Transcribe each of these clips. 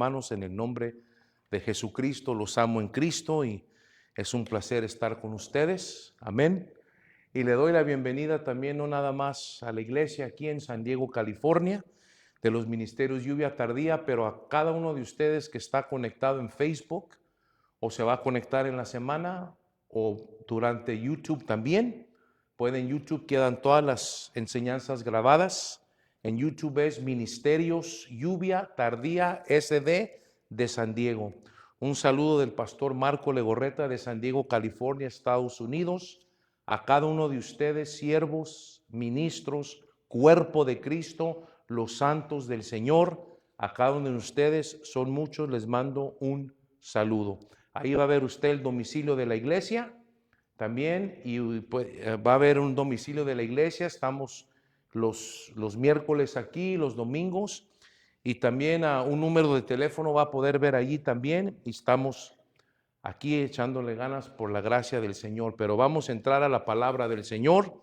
hermanos, en el nombre de Jesucristo. Los amo en Cristo y es un placer estar con ustedes. Amén. Y le doy la bienvenida también, no nada más a la iglesia aquí en San Diego, California, de los ministerios Lluvia Tardía, pero a cada uno de ustedes que está conectado en Facebook o se va a conectar en la semana o durante YouTube también. En YouTube quedan todas las enseñanzas grabadas. En YouTube es Ministerios Lluvia Tardía SD de San Diego. Un saludo del pastor Marco Legorreta de San Diego, California, Estados Unidos. A cada uno de ustedes, siervos, ministros, cuerpo de Cristo, los santos del Señor. A cada uno de ustedes, son muchos, les mando un saludo. Ahí va a ver usted el domicilio de la iglesia también, y pues, va a haber un domicilio de la iglesia. Estamos los miércoles aquí, los domingos, y también un número de teléfono va a poder ver allí también, y estamos aquí echándole ganas por la gracia del Señor. Pero vamos a entrar a la palabra del Señor.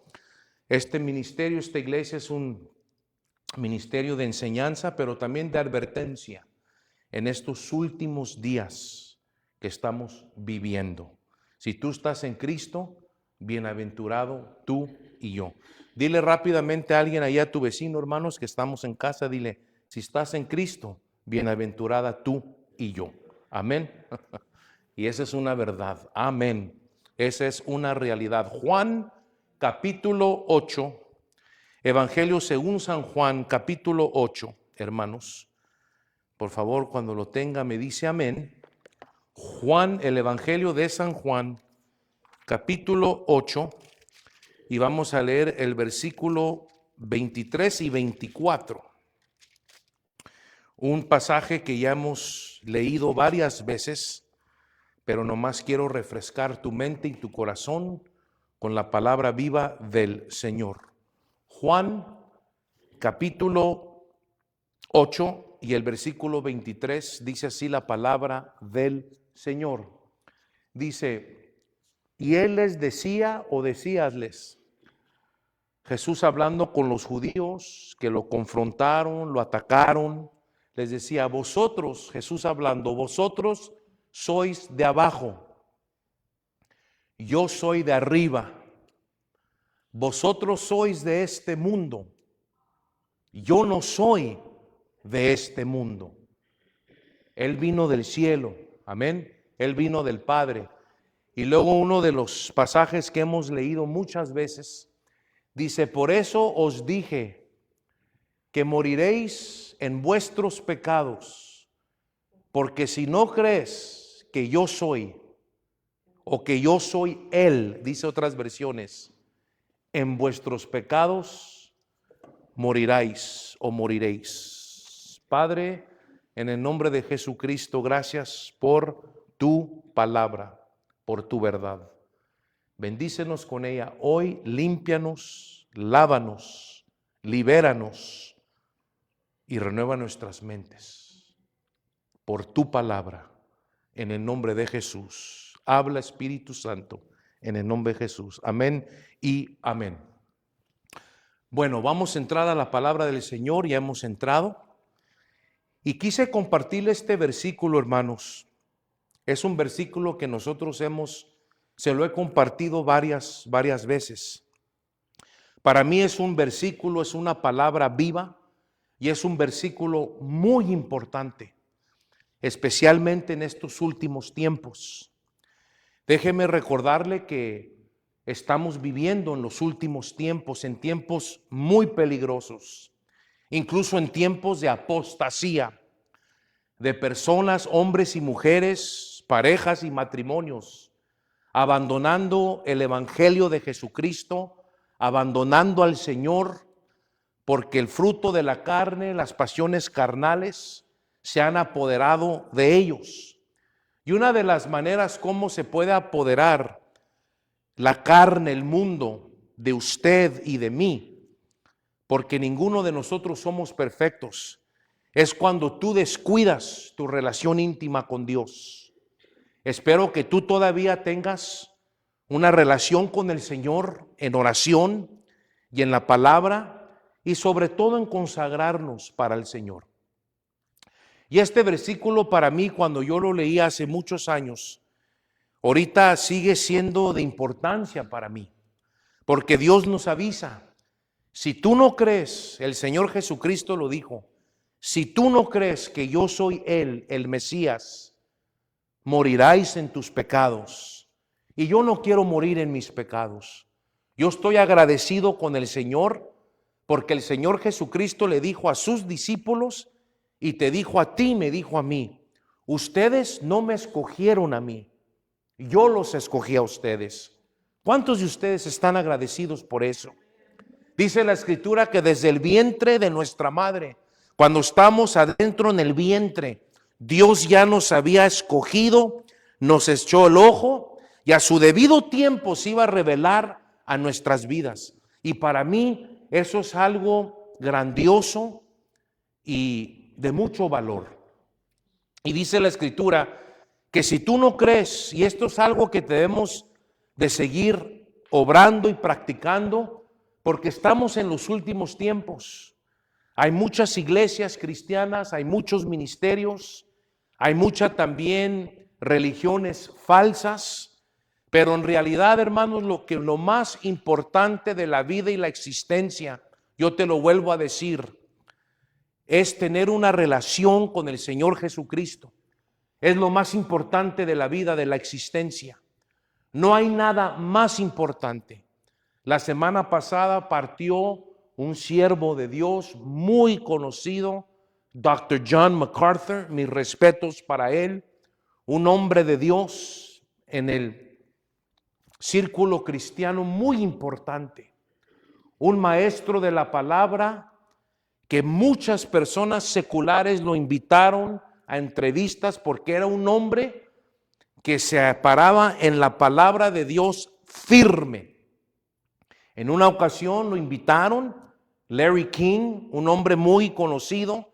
Este ministerio, esta iglesia es un ministerio de enseñanza, pero también de advertencia en estos últimos días que estamos viviendo. Si tú estás en Cristo, bienaventurado tú y yo. Dile rápidamente a alguien allá, a tu vecino, hermanos, que estamos en casa, dile, si estás en Cristo, bienaventurada tú y yo. Amén. Y esa es una verdad. Amén. Esa es una realidad. Juan capítulo 8, Evangelio según San Juan capítulo 8, hermanos. Por favor, cuando lo tenga me dice amén. Juan, el Evangelio de San Juan, capítulo 8, y vamos a leer el versículo 23 y 24. Un pasaje que ya hemos leído varias veces, pero nomás quiero refrescar tu mente y tu corazón con la palabra viva del Señor. Juan, capítulo 8 y el versículo 23, dice así la palabra del Señor. Dice, y él les decía o decíasles, Jesús hablando con los judíos que lo confrontaron, lo atacaron, les decía, vosotros, Jesús hablando, vosotros sois de abajo, yo soy de arriba, vosotros sois de este mundo, yo no soy de este mundo. Él vino del cielo, amén, Él vino del Padre. Y luego uno de los pasajes que hemos leído muchas veces, dice, por eso os dije que moriréis en vuestros pecados, porque si no crees que yo soy, o que yo soy Él, dice otras versiones, en vuestros pecados moriráis o moriréis. Padre, en el nombre de Jesucristo, gracias por tu palabra, por tu verdad. Bendícenos con ella hoy, límpianos, lávanos, libéranos y renueva nuestras mentes por tu palabra, en el nombre de Jesús. Habla, Espíritu Santo, en el nombre de Jesús. Amén y amén. Bueno, vamos a entrar a la palabra del Señor, ya hemos entrado. Y quise compartirle este versículo, hermanos. Es un versículo que nosotros se lo he compartido varias veces. Para mí es un versículo, es una palabra viva y es un versículo muy importante, especialmente en estos últimos tiempos. Déjeme recordarle que estamos viviendo en los últimos tiempos, en tiempos muy peligrosos, incluso en tiempos de apostasía, de personas, hombres y mujeres, parejas y matrimonios, abandonando el Evangelio de Jesucristo, abandonando al Señor, porque el fruto de la carne, las pasiones carnales, se han apoderado de ellos. Y una de las maneras como se puede apoderar la carne, el mundo, de usted y de mí, porque ninguno de nosotros somos perfectos, es cuando tú descuidas tu relación íntima con Dios. Espero que tú todavía tengas una relación con el Señor en oración y en la palabra, y sobre todo en consagrarnos para el Señor. Y este versículo para mí, cuando yo lo leí hace muchos años, ahorita sigue siendo de importancia para mí, porque Dios nos avisa, si tú no crees, el Señor Jesucristo lo dijo, si tú no crees que yo soy Él, el Mesías, moriráis en tus pecados. Y yo no quiero morir en mis pecados. Yo estoy agradecido con el Señor, porque el Señor Jesucristo le dijo a sus discípulos, y te dijo a ti, me dijo a mí, ustedes no me escogieron a mí, yo los escogí a ustedes. ¿Cuántos de ustedes están agradecidos por eso? Dice la Escritura que desde el vientre de nuestra madre, cuando estamos adentro en el vientre, Dios ya nos había escogido, nos echó el ojo y a su debido tiempo se iba a revelar a nuestras vidas. Y para mí eso es algo grandioso y de mucho valor. Y dice la Escritura que si tú no crees, y esto es algo que debemos de seguir obrando y practicando, porque estamos en los últimos tiempos. Hay muchas iglesias cristianas, hay muchos ministerios, hay muchas también religiones falsas, pero en realidad, hermanos, lo más importante de la vida y la existencia, yo te lo vuelvo a decir, es tener una relación con el Señor Jesucristo. Es lo más importante de la vida, de la existencia. No hay nada más importante. La semana pasada partió un siervo de Dios muy conocido, Dr. John MacArthur, mis respetos para él, un hombre de Dios en el círculo cristiano muy importante, un maestro de la palabra que muchas personas seculares lo invitaron a entrevistas porque era un hombre que se paraba en la palabra de Dios firme. En una ocasión lo invitaron, Larry King, un hombre muy conocido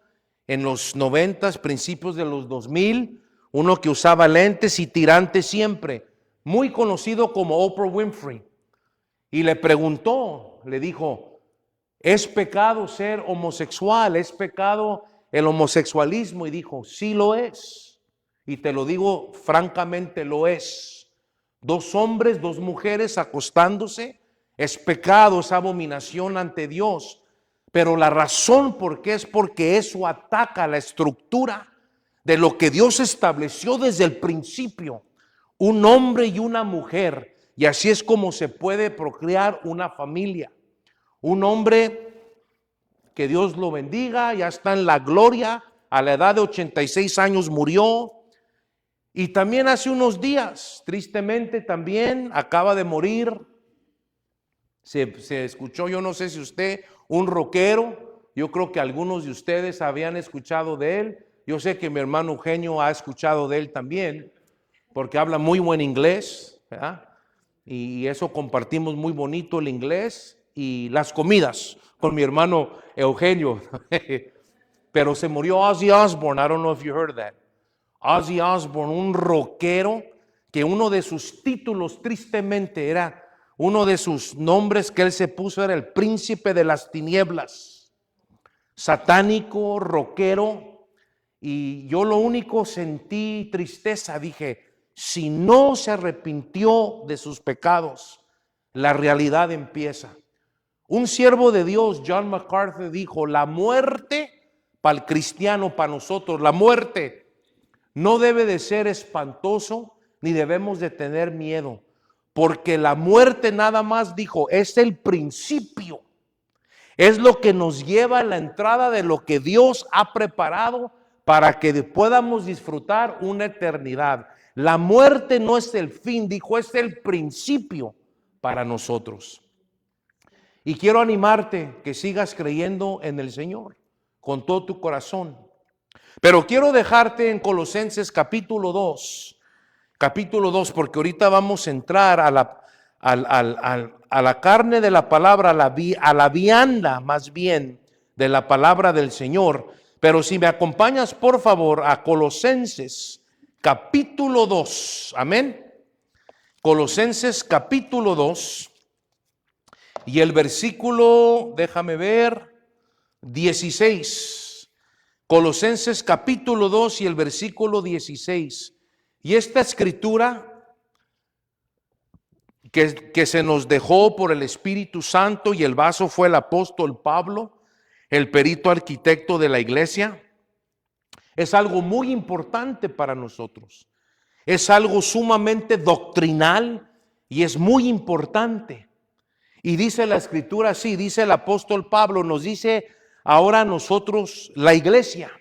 en los 90s, principios de los 2000, uno que usaba lentes y tirante siempre, muy conocido como Oprah Winfrey. Y le preguntó, le dijo, ¿es pecado ser homosexual? ¿Es pecado el homosexualismo? Y dijo, sí lo es. Y te lo digo francamente, lo es. Dos hombres, dos mujeres acostándose, es pecado, es abominación ante Dios. Pero la razón por qué es porque eso ataca la estructura de lo que Dios estableció desde el principio. Un hombre y una mujer. Y así es como se puede procrear una familia. Un hombre que Dios lo bendiga, ya está en la gloria, a la edad de 86 años murió. Y también hace unos días, tristemente también, acaba de morir. Se escuchó, yo no sé si usted, un rockero, yo creo que algunos de ustedes habían escuchado de él. Yo sé que mi hermano Eugenio ha escuchado de él también, porque habla muy buen inglés, ¿verdad? Y eso compartimos muy bonito el inglés y las comidas con mi hermano Eugenio. Pero se murió Ozzy Osbourne, I don't know if you heard that. Ozzy Osbourne, un rockero que uno de sus títulos tristemente era, uno de sus nombres que él se puso era el príncipe de las tinieblas. Satánico, rockero, y yo lo único sentí tristeza, dije, si no se arrepintió de sus pecados, la realidad empieza. Un siervo de Dios, John MacArthur, dijo, la muerte para el cristiano, para nosotros, la muerte no debe de ser espantoso, ni debemos de tener miedo, porque la muerte nada más, dijo, es el principio, es lo que nos lleva a la entrada de lo que Dios ha preparado para que podamos disfrutar una eternidad. La muerte no es el fin, dijo, es el principio para nosotros. Y quiero animarte que sigas creyendo en el Señor con todo tu corazón. Pero quiero dejarte en Colosenses capítulo 2, porque ahorita vamos a entrar a la carne de la palabra, a la vianda más bien de la palabra del Señor. Pero si me acompañas por favor a Colosenses capítulo 2, amén. Colosenses capítulo 2 y el versículo, déjame ver, 16. Colosenses capítulo 2 y el versículo 16. Y esta escritura que se nos dejó por el Espíritu Santo, y el vaso fue el apóstol Pablo, el perito arquitecto de la iglesia, es algo muy importante para nosotros. Es algo sumamente doctrinal y es muy importante. Y dice la escritura así, dice el apóstol Pablo, nos dice ahora nosotros, la iglesia,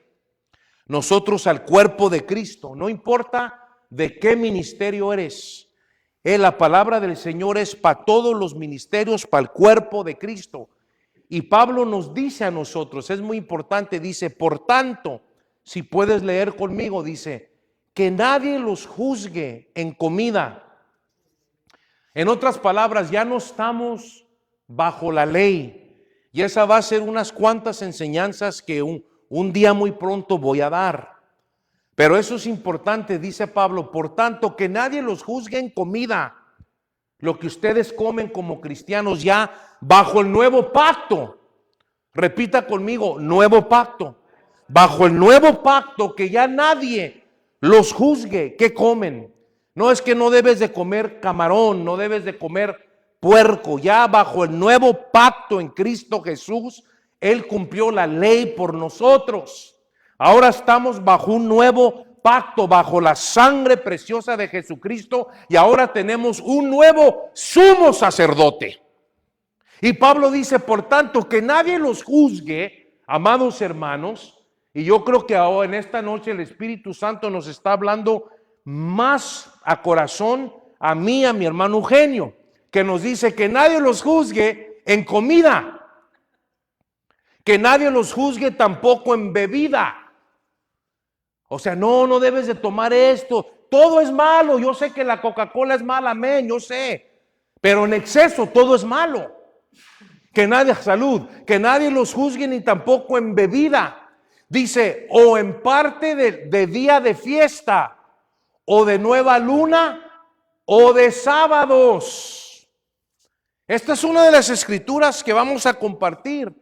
nosotros al cuerpo de Cristo, no importa de qué ministerio eres. La palabra del Señor es para todos los ministerios, para el cuerpo de Cristo. Y Pablo nos dice a nosotros, es muy importante, dice, por tanto, si puedes leer conmigo, dice, que nadie los juzgue en comida. En otras palabras, ya no estamos bajo la ley. Y esa va a ser unas cuantas enseñanzas que un día muy pronto voy a dar. Pero eso es importante, dice Pablo, por tanto, que nadie los juzgue en comida, lo que ustedes comen como cristianos ya bajo el nuevo pacto. Repita conmigo, nuevo pacto. Bajo el nuevo pacto, que ya nadie los juzgue, ¿qué comen? No es que no debes de comer camarón, no debes de comer puerco. Ya bajo el nuevo pacto en Cristo Jesús, Él cumplió la ley por nosotros. Ahora estamos bajo un nuevo pacto, bajo la sangre preciosa de Jesucristo, y ahora tenemos un nuevo sumo sacerdote. Y Pablo dice, por tanto, que nadie los juzgue, amados hermanos, y yo creo que ahora en esta noche el Espíritu Santo nos está hablando más a corazón, a mí, a mi hermano Eugenio, que nos dice que nadie los juzgue en comida, que nadie los juzgue tampoco en bebida. O sea, no debes de tomar esto. Todo es malo. Yo sé que la Coca-Cola es mala, amén, yo sé. Pero en exceso todo es malo. Que nadie, salud, que nadie los juzgue ni tampoco en bebida. Dice, o en parte de día de fiesta, o de nueva luna, o de sábados. Esta es una de las escrituras que vamos a compartir.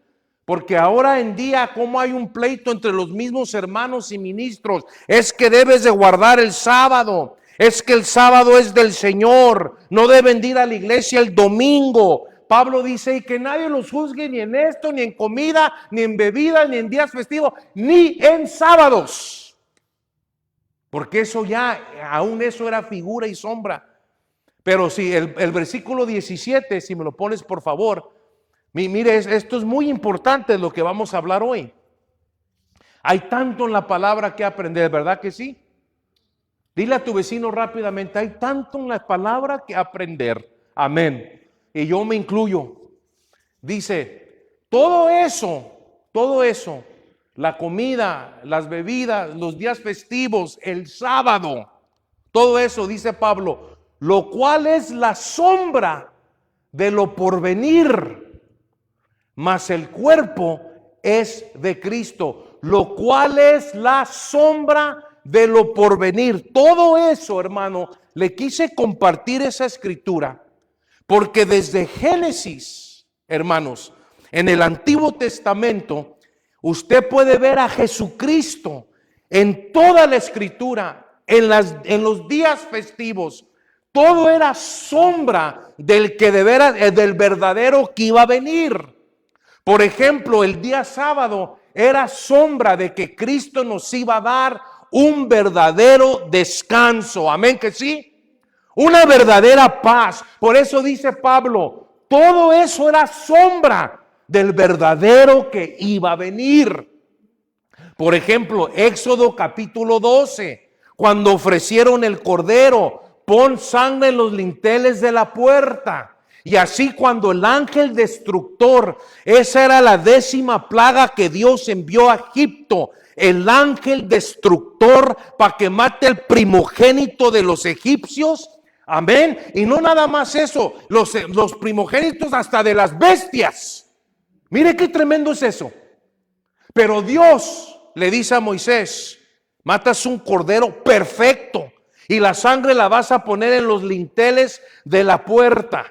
Porque ahora en día, como hay un pleito entre los mismos hermanos y ministros, es que debes de guardar el sábado, es que el sábado es del Señor, no deben de ir a la iglesia el domingo. Pablo dice, y que nadie los juzgue ni en esto, ni en comida, ni en bebida, ni en días festivos, ni en sábados. Porque eso ya, aún eso era figura y sombra. Pero si el versículo 17, si me lo pones por favor. Mire, esto es muy importante lo que vamos a hablar hoy. Hay tanto en la palabra que aprender, ¿verdad que sí? Dile a tu vecino rápidamente, hay tanto en la palabra que aprender. Amén. Y yo me incluyo. Dice, todo eso, la comida, las bebidas, los días festivos, el sábado, todo eso, dice Pablo, lo cual es la sombra de lo porvenir. Mas el cuerpo es de Cristo, lo cual es la sombra de lo porvenir. Todo eso, hermano, le quise compartir esa escritura, porque desde Génesis, hermanos, en el Antiguo Testamento, usted puede ver a Jesucristo en toda la escritura, en los días festivos. Todo era sombra del del verdadero que iba a venir. Por ejemplo, el día sábado era sombra de que Cristo nos iba a dar un verdadero descanso. Amén que sí. Una verdadera paz. Por eso dice Pablo, todo eso era sombra del verdadero que iba a venir. Por ejemplo, Éxodo capítulo 12, cuando ofrecieron el cordero, pon sangre en los linteles de la puerta. Y así cuando el ángel destructor, esa era la 10ª plaga que Dios envió a Egipto, el ángel destructor para que mate el primogénito de los egipcios, amén, y no nada más eso, los primogénitos hasta de las bestias. Mire qué tremendo es eso. Pero Dios le dice a Moisés, matas un cordero perfecto y la sangre la vas a poner en los linteles de la puerta.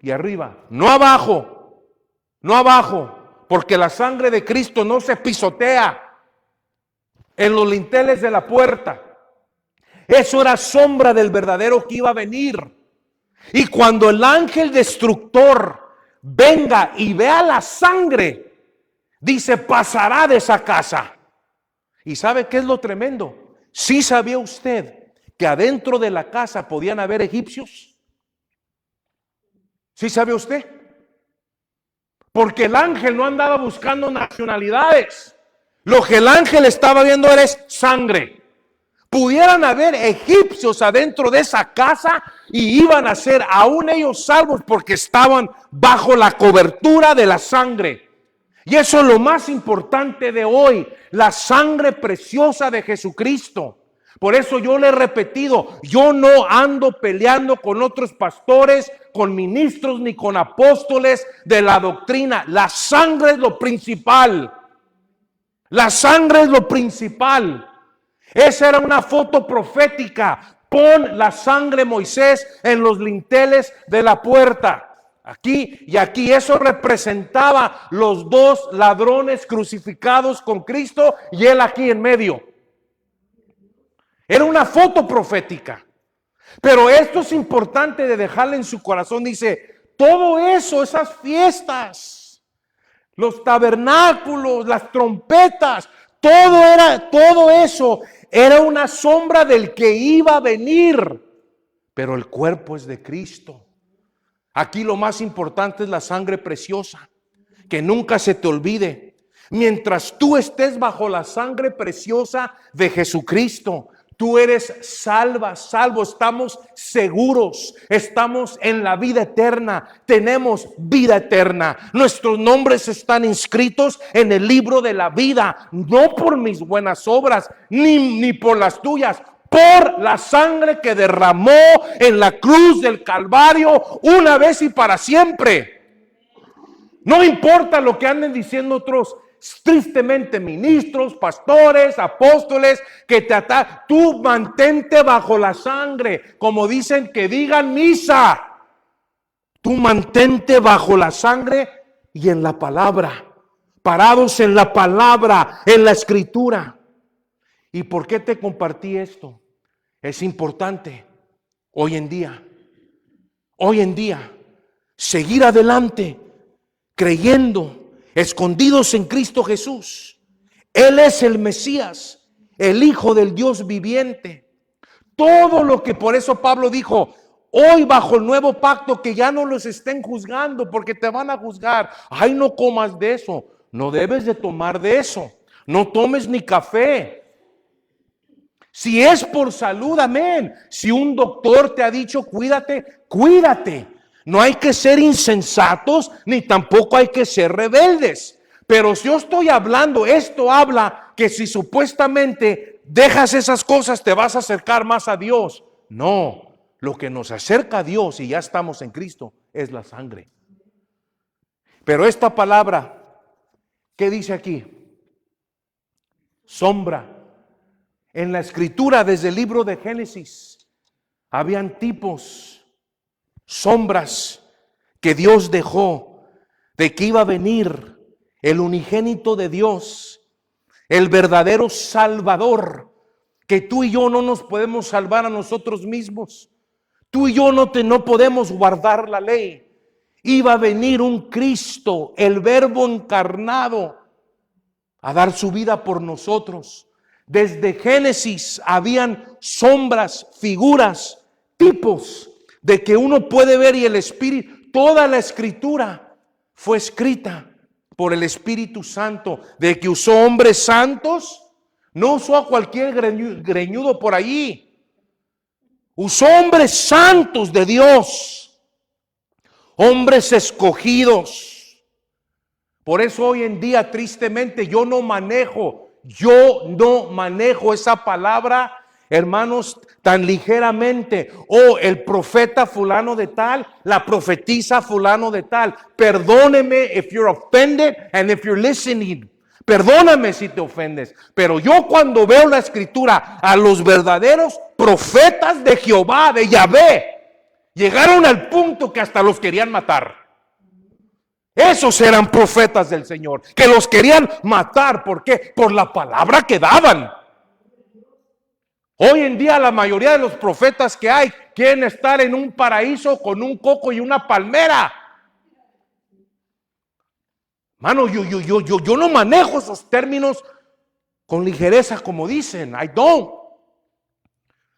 Y arriba, no abajo, porque la sangre de Cristo no se pisotea en los linteles de la puerta. Eso era sombra del verdadero que iba a venir. Y cuando el ángel destructor venga y vea la sangre, dice, pasará de esa casa. ¿Y sabe qué es lo tremendo? ¿Sí sabía usted que adentro de la casa podían haber egipcios? ¿Sí sabe usted? Porque el ángel no andaba buscando nacionalidades. Lo que el ángel estaba viendo era sangre. Pudieran haber egipcios adentro de esa casa y iban a ser aún ellos salvos porque estaban bajo la cobertura de la sangre. Y eso es lo más importante de hoy, la sangre preciosa de Jesucristo. Por eso yo le he repetido, yo no ando peleando con otros pastores, con ministros ni con apóstoles de la doctrina. La sangre es lo principal. La sangre es lo principal. Esa era una foto profética. Pon la sangre, Moisés, en los linteles de la puerta. Aquí y aquí. Eso representaba los dos ladrones crucificados con Cristo y él aquí en medio. Era una foto profética. Pero esto es importante de dejarle en su corazón. Dice, todo eso, esas fiestas, los tabernáculos, las trompetas, todo eso era una sombra del que iba a venir. Pero el cuerpo es de Cristo. Aquí lo más importante es la sangre preciosa. Que nunca se te olvide. Mientras tú estés bajo la sangre preciosa de Jesucristo, tú eres salvo, estamos seguros, estamos en la vida eterna, tenemos vida eterna. Nuestros nombres están inscritos en el libro de la vida, no por mis buenas obras, ni por las tuyas, por la sangre que derramó en la cruz del Calvario una vez y para siempre. No importa lo que anden diciendo otros, tristemente ministros, pastores, apóstoles que te atacan. Tú mantente bajo la sangre, como dicen que digan misa. Tú mantente bajo la sangre y en la palabra, parados en la palabra, en la escritura. ¿Y por qué te compartí esto? Es importante hoy en día, seguir adelante, creyendo, escondidos en Cristo Jesús. Él es el Mesías, el Hijo del Dios viviente. Todo lo que, por eso Pablo dijo, hoy bajo el nuevo pacto, que ya no los estén juzgando porque te van a juzgar. Ay, no comas de eso, no debes de tomar de eso, no tomes ni café. Si es por salud, amén. Si un doctor te ha dicho cuídate, cuídate. No hay que ser insensatos, ni tampoco hay que ser rebeldes. Pero si yo estoy hablando, esto habla que si supuestamente dejas esas cosas te vas a acercar más a Dios. No, lo que nos acerca a Dios y ya estamos en Cristo es la sangre. Pero esta palabra, ¿qué dice aquí? Sombra. En la escritura desde el libro de Génesis habían tipos, sombras que Dios dejó de que iba a venir el unigénito de Dios, el verdadero Salvador, que tú y yo no nos podemos salvar a nosotros mismos. Tú y yo no podemos guardar la ley. Iba a venir un Cristo, el Verbo encarnado, a dar su vida por nosotros. Desde Génesis habían sombras, figuras, tipos de que uno puede ver, y el Espíritu, toda la escritura fue escrita por el Espíritu Santo, de que usó hombres santos, no usó a cualquier greñudo por allí, usó hombres santos de Dios, hombres escogidos. Por eso hoy en día tristemente yo no manejo esa palabra, hermanos, tan ligeramente. El profeta fulano de tal, la profetisa fulano de tal. Perdóneme if you're offended and if you're listening. Perdóname si te ofendes. Pero yo cuando veo la escritura, a los verdaderos profetas de Jehová, de Yahvé, llegaron al punto que hasta los querían matar. Esos eran profetas del Señor, que los querían matar. ¿Por qué? Por la palabra que daban. Hoy en día la mayoría de los profetas que hay quieren estar en un paraíso con un coco y una palmera. Mano, yo no manejo esos términos con ligereza como dicen. I don't.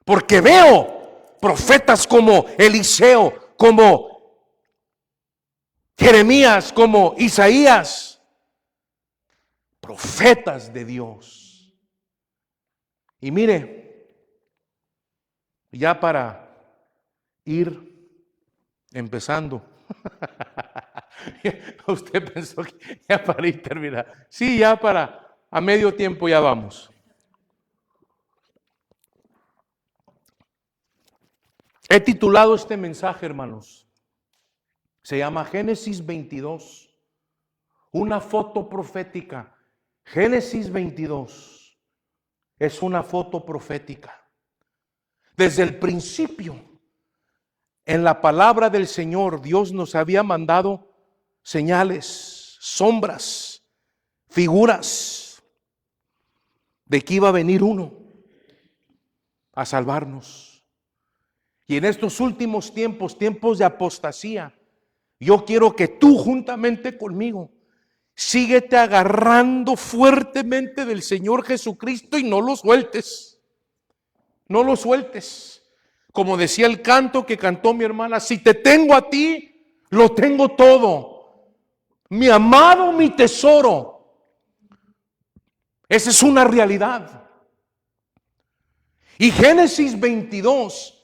Porque veo profetas como Eliseo, como Jeremías, como Isaías. Profetas de Dios. Y mire, ya para ir empezando. Usted pensó que ya para ir terminar. Sí, ya para a medio tiempo ya vamos. He titulado este mensaje, hermanos. Se llama Génesis 22. Una foto profética. Génesis 22 es una foto profética. Desde el principio, en la palabra del Señor, Dios nos había mandado señales, sombras, figuras de que iba a venir uno a salvarnos. Y en estos últimos tiempos, tiempos de apostasía, yo quiero que tú juntamente conmigo síguete agarrando fuertemente del Señor Jesucristo y no lo sueltes. No lo sueltes. Como decía el canto que cantó mi hermana, si te tengo a ti, lo tengo todo. Mi amado, mi tesoro. Esa es una realidad. Y Génesis 22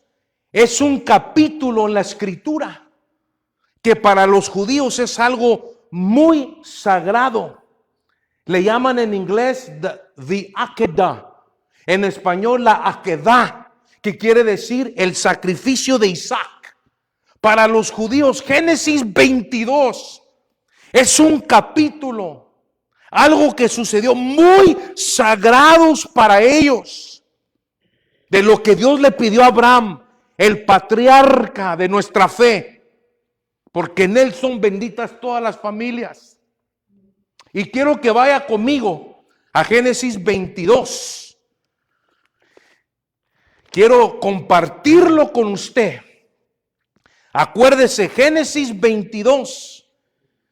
es un capítulo en la Escritura que para los judíos es algo muy sagrado. Le llaman en inglés the Akedah. En español la Akedah, que quiere decir el sacrificio de Isaac. Para los judíos, Génesis 22 es un capítulo, algo que sucedió muy sagrados para ellos. De lo que Dios le pidió a Abraham, el patriarca de nuestra fe. Porque en él son benditas todas las familias. Y quiero que vaya conmigo a Génesis 22. Quiero compartirlo con usted. Acuérdese, Génesis 22,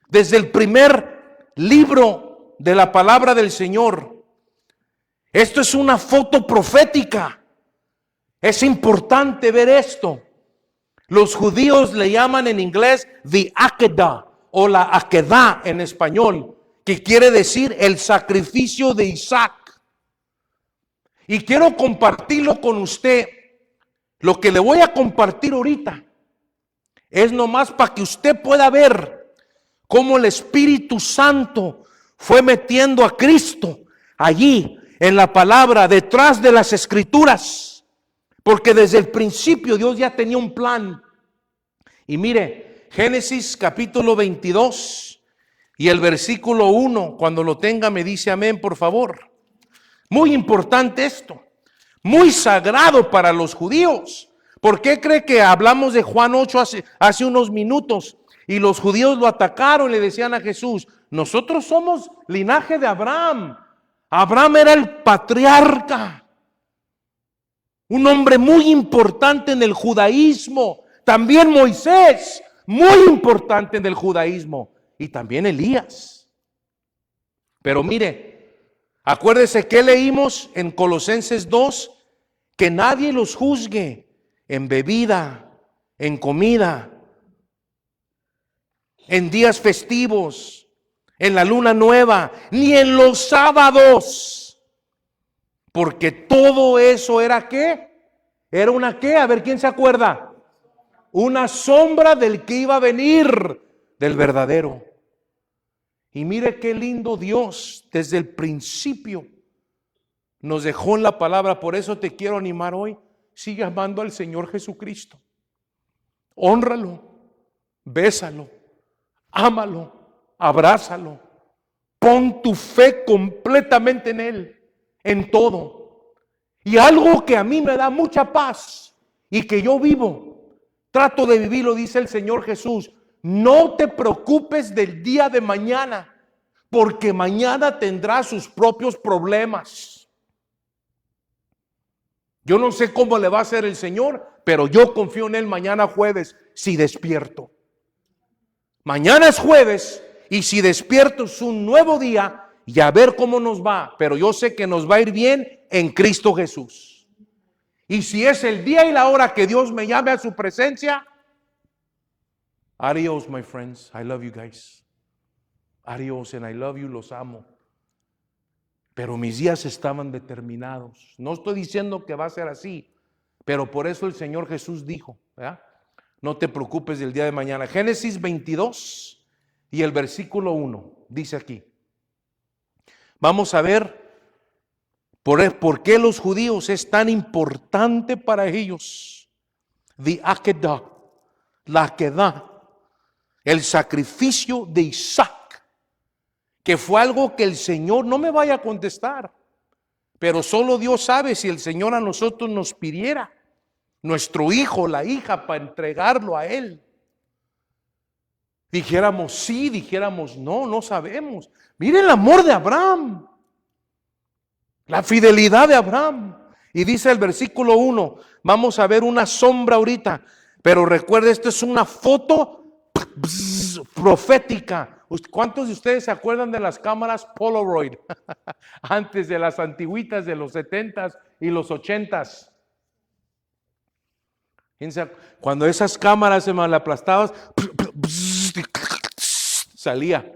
desde el primer libro de la palabra del Señor. Esto es una foto profética. Es importante ver esto. Los judíos le llaman en inglés the Akedah o la Akedah en español, que quiere decir el sacrificio de Isaac. Y quiero compartirlo con usted. Lo que le voy a compartir ahorita es nomás para que usted pueda ver cómo el Espíritu Santo fue metiendo a Cristo allí en la palabra, detrás de las Escrituras. Porque desde el principio Dios ya tenía un plan. Y mire, Génesis capítulo 22 y el versículo 1, cuando lo tenga me dice amén, por favor. Muy importante esto, muy sagrado para los judíos. ¿Por qué cree que hablamos de Juan 8 hace unos minutos? Y los judíos lo atacaron, le decían a Jesús, nosotros somos linaje de Abraham. Abraham era el patriarca, un hombre muy importante en el judaísmo. También Moisés, muy importante en el judaísmo. Y también Elías. Pero mire, acuérdese que leímos en Colosenses 2, que nadie los juzgue en bebida, en comida, en días festivos, en la luna nueva, ni en los sábados. Porque todo eso era ¿qué? Era una ¿qué? A ver, ¿quién se acuerda? Una sombra del que iba a venir, del verdadero. Y mire qué lindo Dios desde el principio nos dejó en la palabra. Por eso te quiero animar hoy. Sigue amando al Señor Jesucristo. Hónralo, bésalo, ámalo, abrázalo. Pon tu fe completamente en Él, en todo. Y algo que a mí me da mucha paz y que yo vivo, trato de vivirlo, dice el Señor Jesús. no te preocupes del día de mañana, porque mañana tendrá sus propios problemas. Yo no sé cómo le va a hacer el Señor, pero yo confío en Él mañana jueves si despierto. Mañana es jueves y si despierto es un nuevo día y a ver cómo nos va. Pero yo sé que nos va a ir bien en Cristo Jesús. Y si es el día y la hora que Dios me llame a su presencia, adiós, my friends. I love you guys. Adiós, and I love you, los amo. Pero mis días estaban determinados. No estoy diciendo que va a ser así, pero por eso el Señor Jesús dijo, ¿verdad? No te preocupes del día de mañana. Génesis 22 y el versículo 1 dice aquí. Vamos a ver por qué los judíos es tan importante para ellos. The Akedah, la Akedah, el sacrificio de Isaac, que fue algo que el Señor no me vaya a contestar, pero solo Dios sabe si el Señor a nosotros nos pidiera nuestro hijo, la hija, para entregarlo a Él. Dijéramos sí, dijéramos no, no sabemos. Miren el amor de Abraham, la fidelidad de Abraham. Y dice el versículo 1, vamos a ver una sombra ahorita, pero recuerde, esto es una foto profética. ¿Cuántos de ustedes se acuerdan de las cámaras Polaroid? Antes de las antiguitas de los 70s y los 80s. Cuando esas cámaras se malaplastaban, salía.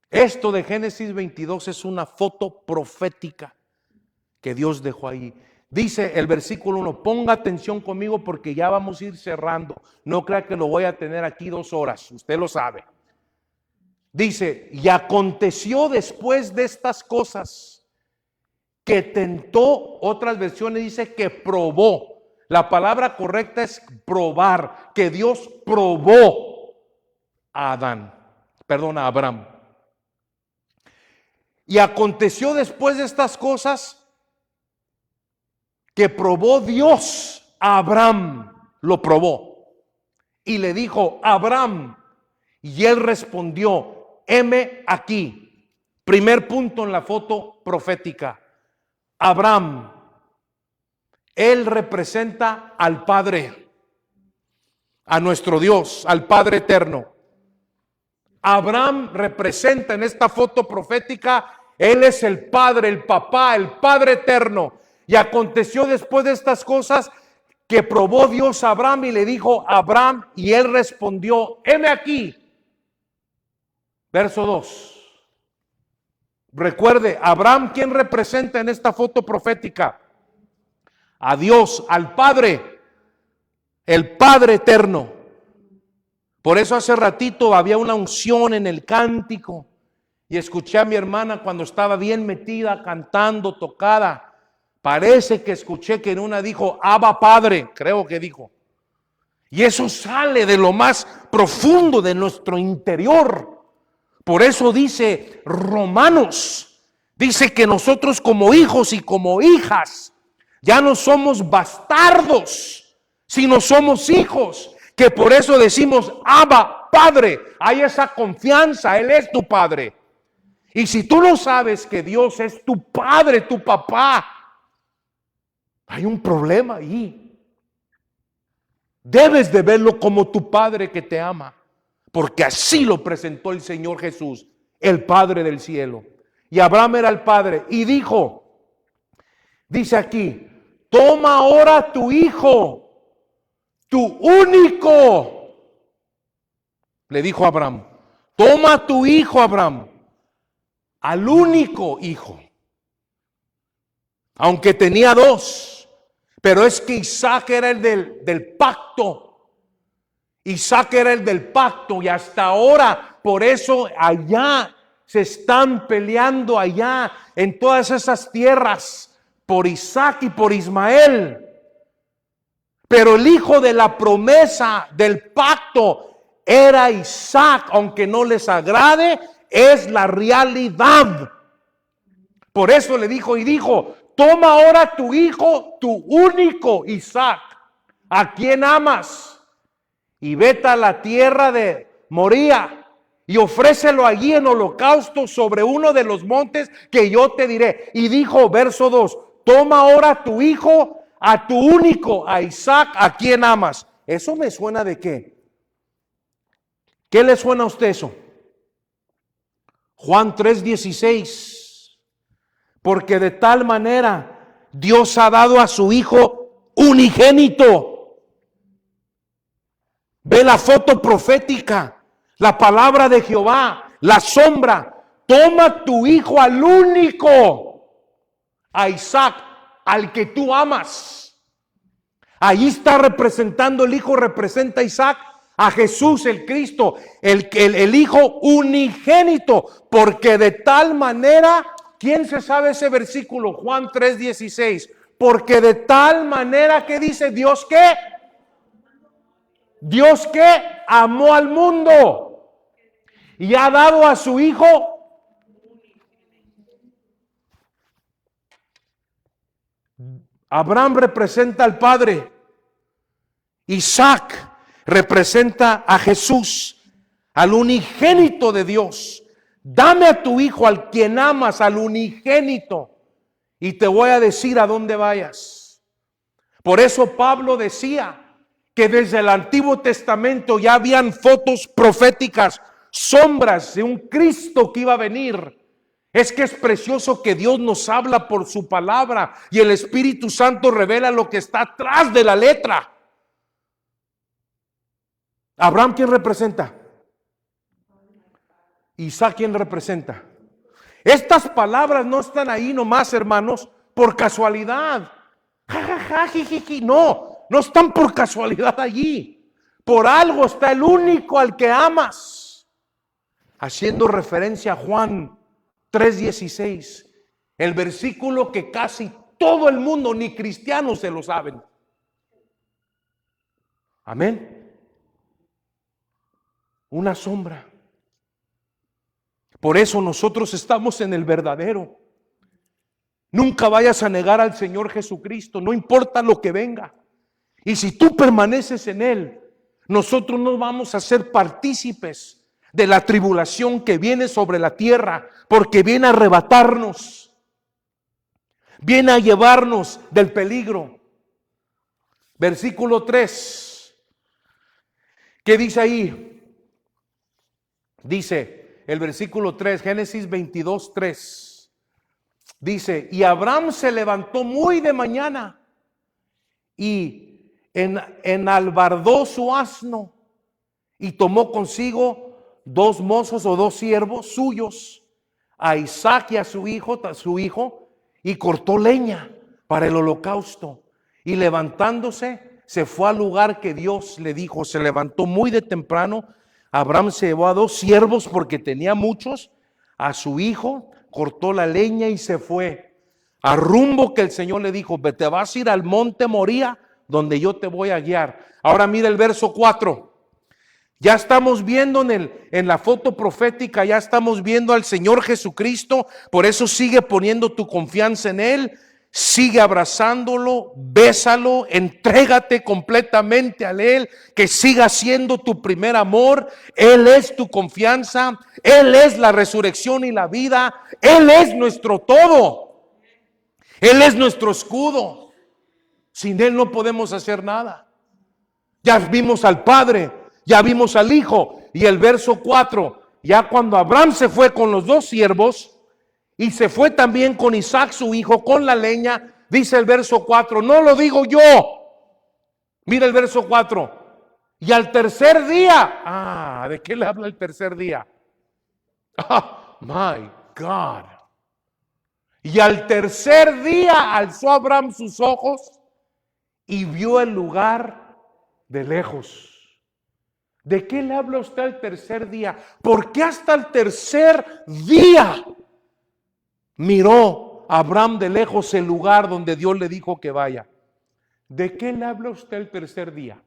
Esto de Génesis 22 es una foto profética que Dios dejó ahí. Dice el versículo 1, ponga atención conmigo porque ya vamos a ir cerrando. No crea que lo voy a tener aquí 2 horas, usted lo sabe. Dice, y aconteció después de estas cosas que tentó, otras versiones dice que probó. La palabra correcta es probar, que Dios probó a Abraham. Y aconteció después de estas cosas que probó Dios a Abraham, lo probó. Y le dijo, Abraham, y él respondió, heme aquí. Primer punto en la foto profética. Abraham, él representa al Padre, a nuestro Dios, al Padre eterno. Abraham representa en esta foto profética, él es el Padre, el Papá, el Padre eterno. Y aconteció después de estas cosas que probó Dios a Abraham y le dijo a Abraham, y él respondió, heme aquí. Verso 2. Recuerde, Abraham, ¿quién representa en esta foto profética? A Dios, al Padre, el Padre eterno. Por eso hace ratito había una unción en el cántico y escuché a mi hermana cuando estaba bien metida, cantando, tocada. Parece que escuché que en una dijo, Abba Padre, creo que dijo. Y eso sale de lo más profundo de nuestro interior. Por eso dice Romanos, dice que nosotros como hijos y como hijas, ya no somos bastardos, sino somos hijos, que por eso decimos, Abba, Padre. Hay esa confianza, Él es tu Padre. Y si tú no sabes que Dios es tu Padre, tu papá, hay un problema ahí. Debes de verlo como tu Padre que te ama, porque así lo presentó el Señor Jesús, el Padre del cielo. Y Abraham era el Padre y dijo, dice aquí, toma ahora tu hijo, tu único. Le dijo a Abraham, toma tu hijo, Abraham, al único hijo. Aunque tenía 2, pero es que Isaac era el del pacto. Isaac era el del pacto y hasta ahora, por eso allá se están peleando allá en todas esas tierras por Isaac y por Ismael. Pero el hijo de la promesa del pacto era Isaac, aunque no les agrade, es la realidad. Por eso le dijo y dijo, toma ahora tu hijo, tu único Isaac, a quien amas, y vete a la tierra de Moría y ofrécelo allí en holocausto sobre uno de los montes que yo te diré. Y dijo, verso 2, toma ahora a tu hijo, a tu único, a Isaac, a quien amas. ¿Eso me suena de qué? ¿Qué le suena a usted eso? Juan 3:16. Porque de tal manera Dios ha dado a su hijo unigénito. Ve la foto profética, la palabra de Jehová, la sombra. Toma tu hijo al único, a Isaac, al que tú amas. Ahí está representando el hijo, representa a Isaac, a Jesús el Cristo, el hijo unigénito. Porque de tal manera, ¿quién se sabe ese versículo? Juan 3:16. Porque de tal manera, ¿qué dice Dios? ¿Qué? Dios que amó al mundo y ha dado a su hijo. Abraham representa al Padre. Isaac representa a Jesús, al unigénito de Dios. Dame a tu hijo, al quien amas, al unigénito, y te voy a decir a dónde vayas. Por eso Pablo decía que desde el Antiguo Testamento ya habían fotos proféticas, sombras de un Cristo que iba a venir. Es que es precioso que Dios nos habla por su palabra y el Espíritu Santo revela lo que está atrás de la letra. Abraham, ¿quién representa? Isaac, ¿quién representa? Estas palabras no están ahí nomás, hermanos, por casualidad. No están por casualidad allí. Por algo está el único al que amas. Haciendo referencia a Juan 3:16, el versículo que casi todo el mundo, ni cristianos, se lo saben. Amén. Una sombra. Por eso nosotros estamos en el verdadero. Nunca vayas a negar al Señor Jesucristo, no importa lo que venga. Y si tú permaneces en Él, nosotros no vamos a ser partícipes de la tribulación que viene sobre la tierra, porque viene a arrebatarnos, viene a llevarnos del peligro. Versículo 3. ¿Qué dice ahí? Dice el versículo 3, Génesis 22:3. Dice, y Abraham se levantó muy de mañana y enalbardó su asno y tomó consigo 2 mozos o 2 siervos suyos, a Isaac y a su hijo, y cortó leña para el holocausto. Y levantándose, se fue al lugar que Dios le dijo. Se levantó muy de temprano. Abraham se llevó a 2 siervos porque tenía muchos, a su hijo, cortó la leña y se fue a rumbo que el Señor le dijo. Te vas a ir al monte Moría, donde yo te voy a guiar. Ahora mira el verso 4. Ya estamos viendo en la foto profética, ya estamos viendo al Señor Jesucristo. Por eso sigue poniendo tu confianza en Él. Sigue abrazándolo, bésalo, entrégate completamente a Él, que siga siendo tu primer amor. Él es tu confianza, Él es la resurrección y la vida, Él es nuestro todo, Él es nuestro escudo. Sin Él no podemos hacer nada. Ya vimos al Padre, ya vimos al Hijo. Y el verso 4, ya cuando Abraham se fue con los 2 siervos, y se fue también con Isaac su hijo, con la leña, dice el verso 4, no lo digo yo. Mira el verso 4. Y al tercer día, ¿de qué le habla el tercer día? My God. Y al tercer día alzó Abraham sus ojos y vio el lugar de lejos. ¿De qué le habla usted al tercer día? ¿Por qué hasta el tercer día miró Abraham de lejos el lugar donde Dios le dijo que vaya? ¿De qué le habla usted el tercer día?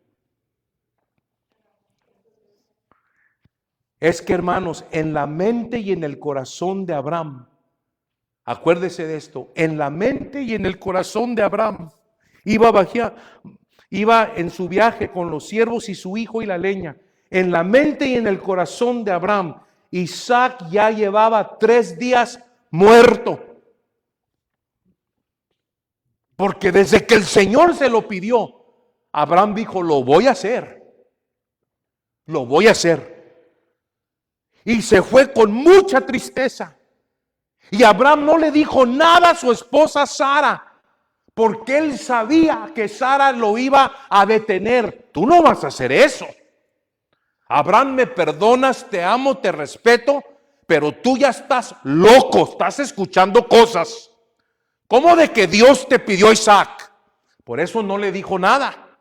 Es que, hermanos, en la mente y en el corazón de Abraham, acuérdese de esto, en la mente y en el corazón de Abraham iba Iba en su viaje con los siervos y su hijo y la leña. En la mente y en el corazón de Abraham, Isaac ya llevaba 3 días muerto. Porque desde que el Señor se lo pidió, Abraham dijo, lo voy a hacer. Lo voy a hacer. Y se fue con mucha tristeza. Y Abraham no le dijo nada a su esposa Sara, porque él sabía que Sara lo iba a detener. Tú no vas a hacer eso. Abraham, me perdonas, te amo, te respeto, pero tú ya estás loco, estás escuchando cosas. ¿Cómo de que Dios te pidió a Isaac? Por eso no le dijo nada.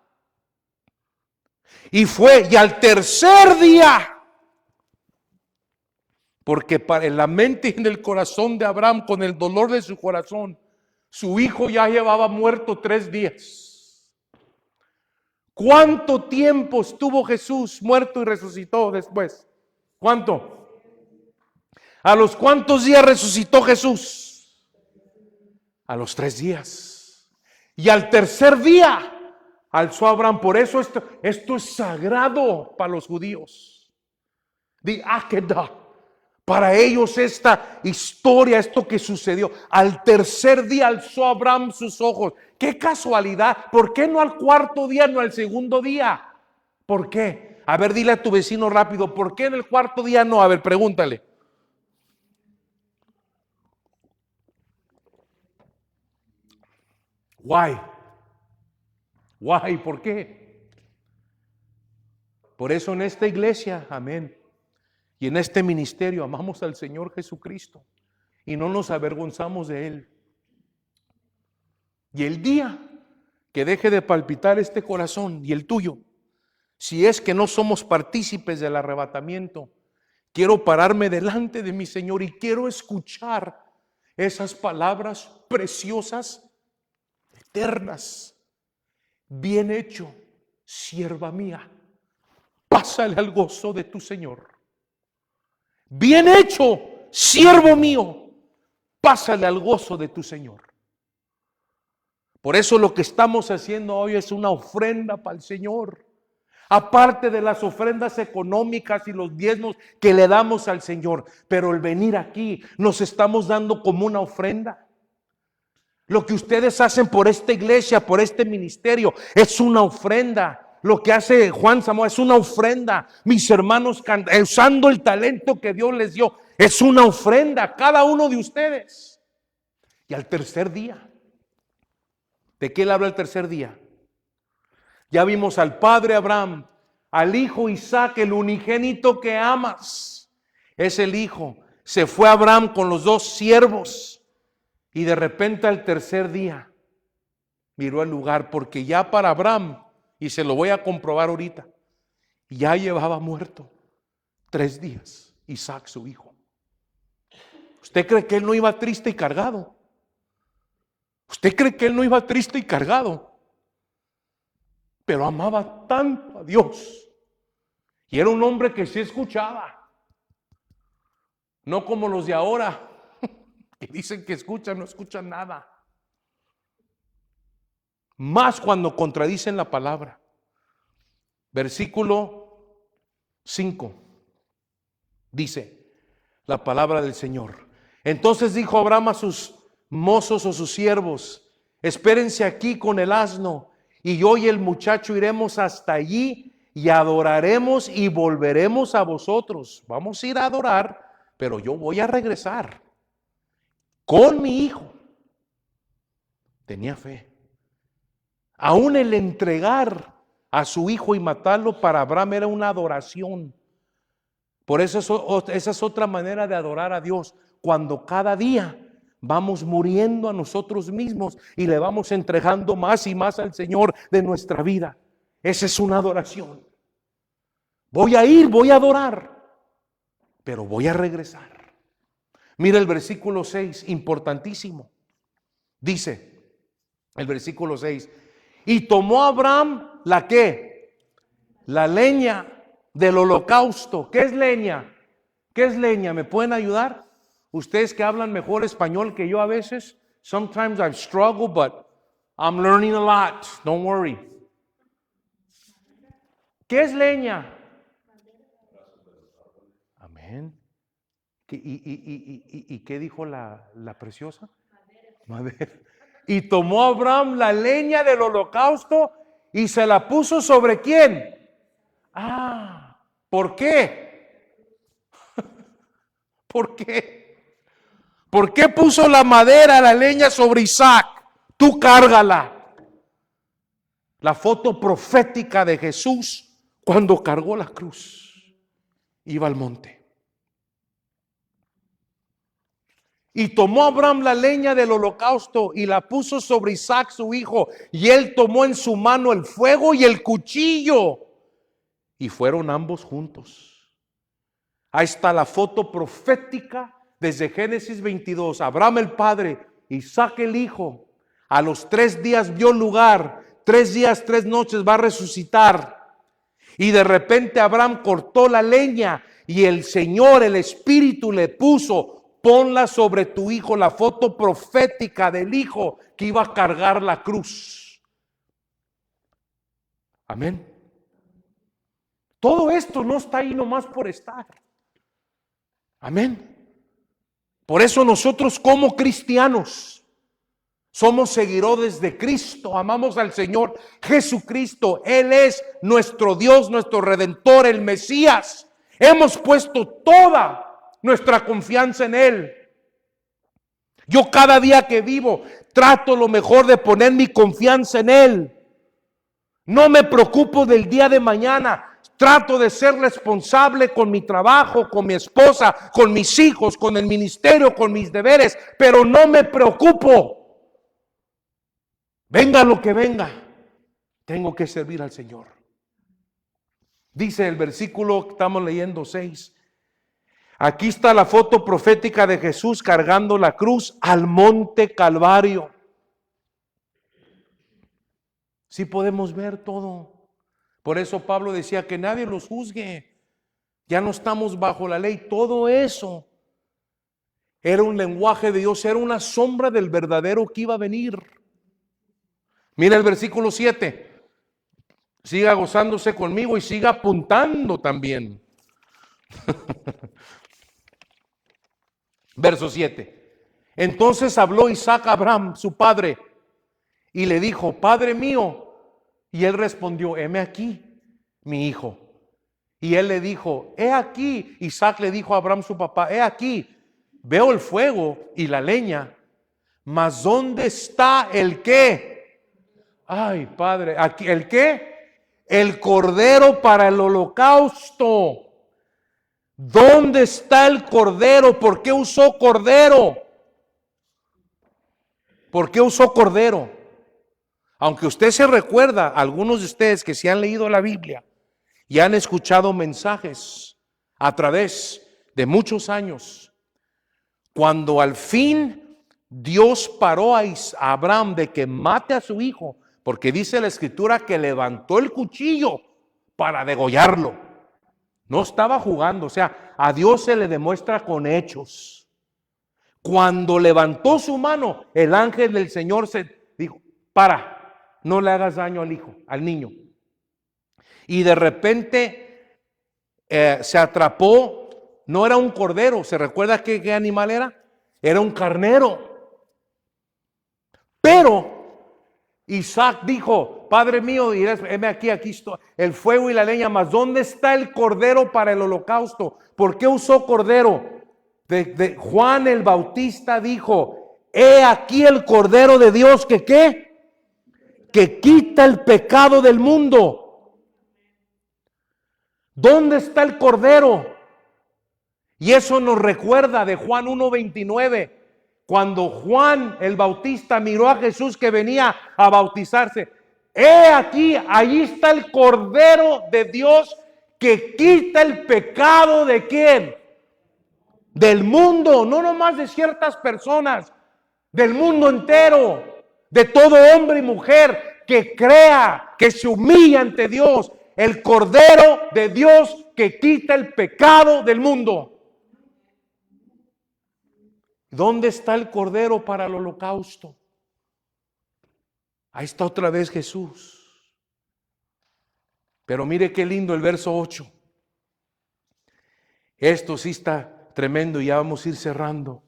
Y fue, y al tercer día, porque en la mente y en el corazón de Abraham, con el dolor de su corazón, su hijo ya llevaba muerto 3 días. ¿Cuánto tiempo estuvo Jesús muerto y resucitó después? ¿Cuánto? ¿A los cuántos días resucitó Jesús? A los 3 días. Y al tercer día alzó a Abraham. Por eso esto es sagrado para los judíos. The Akedah. Para ellos esta historia, esto que sucedió, al tercer día alzó Abraham sus ojos. ¡Qué casualidad! ¿Por qué no al cuarto día, no al segundo día? ¿Por qué? A ver, dile a tu vecino rápido, ¿por qué en el cuarto día no? A ver, pregúntale. Why? ¿Por qué? Por eso en esta iglesia, amén, y en este ministerio amamos al Señor Jesucristo y no nos avergonzamos de Él. Y el día que deje de palpitar este corazón y el tuyo, si es que no somos partícipes del arrebatamiento, quiero pararme delante de mi Señor y quiero escuchar esas palabras preciosas, eternas. Bien hecho, sierva mía, pásale al gozo de tu Señor. Bien hecho, siervo mío, pásale al gozo de tu Señor. Por eso lo que estamos haciendo hoy es una ofrenda para el Señor. Aparte de las ofrendas económicas y los diezmos que le damos al Señor. Pero el venir aquí nos estamos dando como una ofrenda. Lo que ustedes hacen por esta iglesia, por este ministerio, es una ofrenda. Lo que hace Juan Zamora es una ofrenda. Mis hermanos usando el talento que Dios les dio, es una ofrenda, cada uno de ustedes. Y al tercer día, ¿de qué él habla el tercer día? Ya vimos al padre Abraham, al hijo Isaac, el unigénito que amas. Es el hijo. Se fue Abraham con los 2 siervos. Y de repente al tercer día miró el lugar, porque ya para Abraham, y se lo voy a comprobar ahorita, ya llevaba muerto 3 días Isaac, su hijo. ¿Usted cree que él no iba triste y cargado? ¿Usted cree que él no iba triste y cargado? Pero amaba tanto a Dios. Y era un hombre que sí escuchaba. No como los de ahora, que dicen que escuchan, no escuchan nada. Más cuando contradicen la palabra. Versículo 5. Dice la palabra del Señor. Entonces dijo Abraham a sus mozos o sus siervos: espérense aquí con el asno, y yo y el muchacho iremos hasta allí y adoraremos y volveremos a vosotros. Vamos a ir a adorar, pero yo voy a regresar con mi hijo. Tenía fe. Aún el entregar a su hijo y matarlo para Abraham era una adoración. Por eso esa es otra manera de adorar a Dios. Cuando cada día vamos muriendo a nosotros mismos y le vamos entregando más y más al Señor de nuestra vida. Esa es una adoración. Voy a ir, voy a adorar, pero voy a regresar. Mira el versículo 6, importantísimo. Dice el versículo 6: y tomó Abraham la ¿qué? La leña del holocausto. ¿Qué es leña? ¿Qué es leña? ¿Me pueden ayudar? Ustedes que hablan mejor español que yo a veces. Sometimes I've struggled, but I'm learning a lot. Don't worry. ¿Qué es leña? Amén. ¿Y qué dijo la preciosa? Madera. Y tomó Abraham la leña del holocausto y se la puso sobre ¿quién? ¿Por qué? ¿Por qué? ¿Por qué puso la madera, la leña sobre Isaac? Tú cárgala. La foto profética de Jesús cuando cargó la cruz. Iba al monte. Y tomó Abraham la leña del holocausto y la puso sobre Isaac su hijo. Y él tomó en su mano el fuego y el cuchillo. Y fueron ambos juntos. Ahí está la foto profética desde Génesis 22. Abraham el padre, Isaac el hijo. A los 3 días vio lugar. 3 días, 3 noches va a resucitar. Y de repente Abraham cortó la leña y el Señor, el Espíritu le puso: ponla sobre tu hijo, la foto profética del hijo que iba a cargar la cruz. Amén. Todo esto no está ahí nomás por estar. Amén. Por eso nosotros como cristianos somos seguidores de Cristo, amamos al Señor Jesucristo. Él es nuestro Dios, nuestro Redentor, el Mesías. Hemos puesto toda nuestra confianza en Él. Yo cada día que vivo trato lo mejor de poner mi confianza en Él. No me preocupo del día de mañana. Trato de ser responsable con mi trabajo, con mi esposa, con mis hijos, con el ministerio, con mis deberes, pero no me preocupo. Venga lo que venga, tengo que servir al Señor. Dice el versículo que estamos leyendo 6. Aquí está la foto profética de Jesús cargando la cruz al monte Calvario. Sí podemos ver todo. Por eso Pablo decía que nadie los juzgue. Ya no estamos bajo la ley. Todo eso era un lenguaje de Dios, era una sombra del verdadero que iba a venir. Mira el versículo 7. Siga gozándose conmigo y siga apuntando también. Verso 7. Entonces habló Isaac a Abraham, su padre, y le dijo: Padre mío. Y él respondió: heme aquí, mi hijo. Y él le dijo: he aquí. Isaac le dijo a Abraham, su papá: he aquí, veo el fuego y la leña, mas ¿dónde está el qué? Ay, padre, aquí, ¿el qué? El cordero para el holocausto. ¿Dónde está el cordero? ¿Por qué usó cordero? ¿Por qué usó cordero? Aunque usted se recuerda, algunos de ustedes que se han leído la Biblia y han escuchado mensajes a través de muchos años, cuando al fin Dios paró a Abraham de que mate a su hijo, porque dice la Escritura que levantó el cuchillo para degollarlo. No estaba jugando, o sea, a Dios se le demuestra con hechos. Cuando levantó su mano, el ángel del Señor se dijo: para, no le hagas daño al hijo, al niño. Y de repente se atrapó, no era un cordero, ¿se recuerda qué animal era? Era un carnero. Pero Isaac dijo: Padre mío, y heme aquí estoy, el fuego y la leña, mas ¿dónde está el cordero para el holocausto? ¿Por qué usó cordero? De Juan el Bautista dijo: he aquí el cordero de Dios que ¿qué? Que quita el pecado del mundo. ¿Dónde está el cordero? Y eso nos recuerda de Juan 1:29. Cuando Juan el Bautista miró a Jesús que venía a bautizarse: he aquí, allí está el Cordero de Dios que quita el pecado ¿de quién? Del mundo, no nomás de ciertas personas, del mundo entero, de todo hombre y mujer que crea, que se humilla ante Dios. El Cordero de Dios que quita el pecado del mundo. ¿Dónde está el cordero para el holocausto? Ahí está otra vez Jesús. Pero mire qué lindo el verso 8. Esto sí está tremendo y ya vamos a ir cerrando.